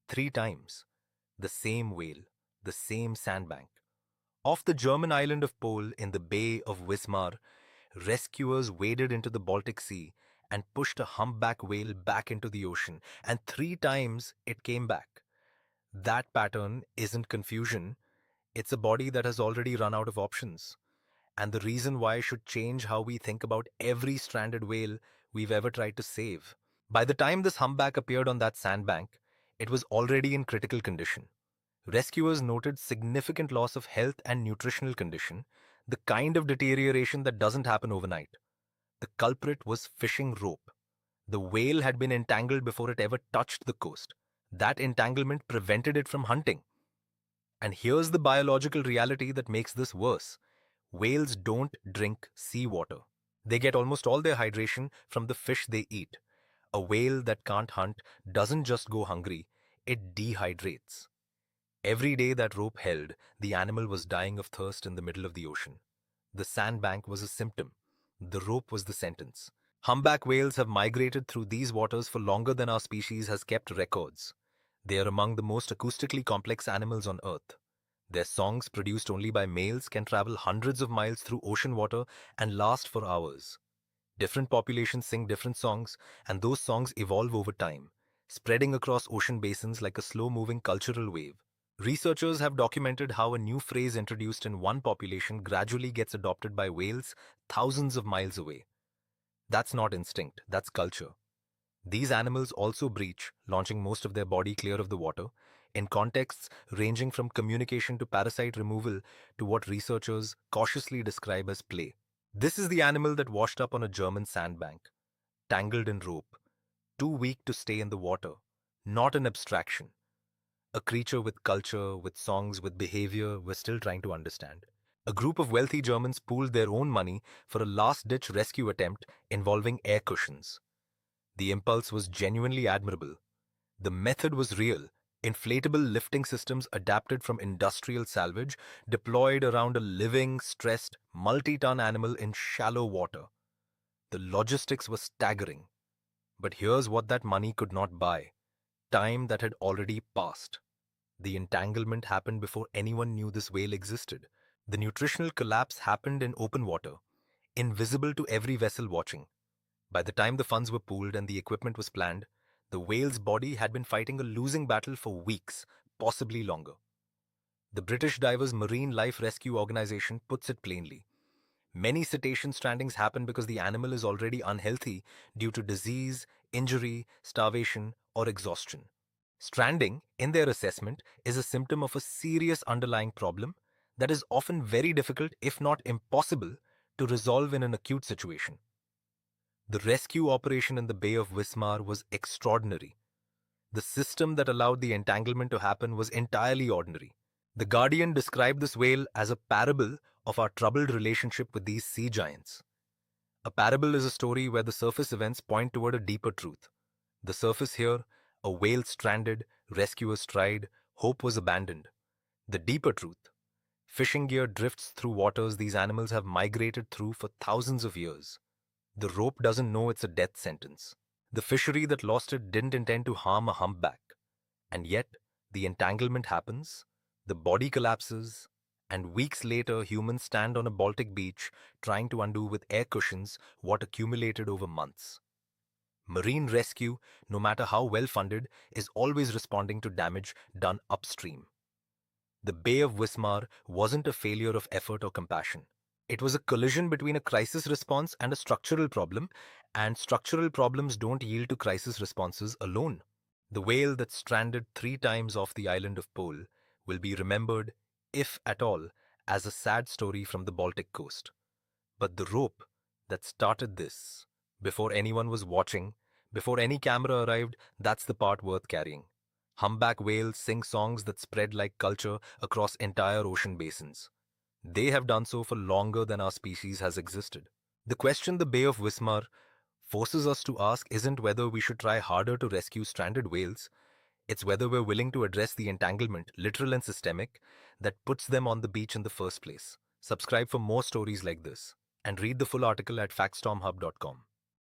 3 times. The same whale, the same sandbank. Off the German island of Pol in the Bay of Wismar, rescuers waded into the Baltic Sea and pushed a humpback whale back into the ocean, and 3 times it came back. That pattern isn't confusion, it's a body that has already run out of options. And the reason why should change how we think about every stranded whale we've ever tried to save. By the time this humpback appeared on that sandbank, it was already in critical condition. Rescuers noted significant loss of health and nutritional condition, the kind of deterioration that doesn't happen overnight. The culprit was fishing rope. The whale had been entangled before it ever touched the coast. That entanglement prevented it from hunting. And here's the biological reality that makes this worse. Whales don't drink seawater. They get almost all their hydration from the fish they eat. A whale that can't hunt doesn't just go hungry, it dehydrates. Every day that rope held, the animal was dying of thirst in the middle of the ocean. The sandbank was a symptom. The rope was the sentence. Humpback whales have migrated through these waters for longer than our species has kept records. They are among the most acoustically complex animals on Earth. Their songs, produced only by males, can travel hundreds of miles through ocean water and last for hours. Different populations sing different songs, and those songs evolve over time, spreading across ocean basins like a slow-moving cultural wave. Researchers have documented how a new phrase introduced in one population gradually gets adopted by whales thousands of miles away. That's not instinct, that's culture. These animals also breach, launching most of their body clear of the water, in contexts ranging from communication to parasite removal to what researchers cautiously describe as play. This is the animal that washed up on a German sandbank, tangled in rope, too weak to stay in the water, not an abstraction. A creature with culture, with songs, with behavior we're still trying to understand. A group of wealthy Germans pooled their own money for a last-ditch rescue attempt involving air cushions. The impulse was genuinely admirable. The method was real. Inflatable lifting systems adapted from industrial salvage deployed around a living, stressed, multi-ton animal in shallow water. The logistics were staggering. But here's what that money could not buy. Time that had already passed. The entanglement happened before anyone knew this whale existed. The nutritional collapse happened in open water, invisible to every vessel watching. By the time the funds were pooled and the equipment was planned, the whale's body had been fighting a losing battle for weeks, possibly longer. The British Divers Marine Life Rescue Organization puts it plainly. Many cetacean strandings happen because the animal is already unhealthy due to disease, injury, starvation, or exhaustion. Stranding, in their assessment, is a symptom of a serious underlying problem that is often very difficult, if not impossible, to resolve in an acute situation. The rescue operation in the Bay of Wismar was extraordinary. The system that allowed the entanglement to happen was entirely ordinary. The Guardian described this whale as a parable of our troubled relationship with these sea giants. A parable is a story where the surface events point toward a deeper truth. The surface here, a whale stranded, rescuers tried, hope was abandoned. The deeper truth, fishing gear drifts through waters these animals have migrated through for thousands of years. The rope doesn't know it's a death sentence. The fishery that lost it didn't intend to harm a humpback. And yet, the entanglement happens, the body collapses, and weeks later humans stand on a Baltic beach trying to undo with air cushions what accumulated over months. Marine rescue, no matter how well funded, is always responding to damage done upstream. The Bay of Wismar wasn't a failure of effort or compassion. It was a collision between a crisis response and a structural problem, and structural problems don't yield to crisis responses alone. The whale that stranded 3 times off the island of Pol will be remembered, if at all, as a sad story from the Baltic coast. But the rope that started this, before anyone was watching, before any camera arrived, that's the part worth carrying. Humpback whales sing songs that spread like culture across entire ocean basins. They have done so for longer than our species has existed. The question the Bay of Wismar forces us to ask isn't whether we should try harder to rescue stranded whales, it's whether we're willing to address the entanglement, literal and systemic, that puts them on the beach in the first place. Subscribe for more stories like this, and read the full article at factstormhub.com.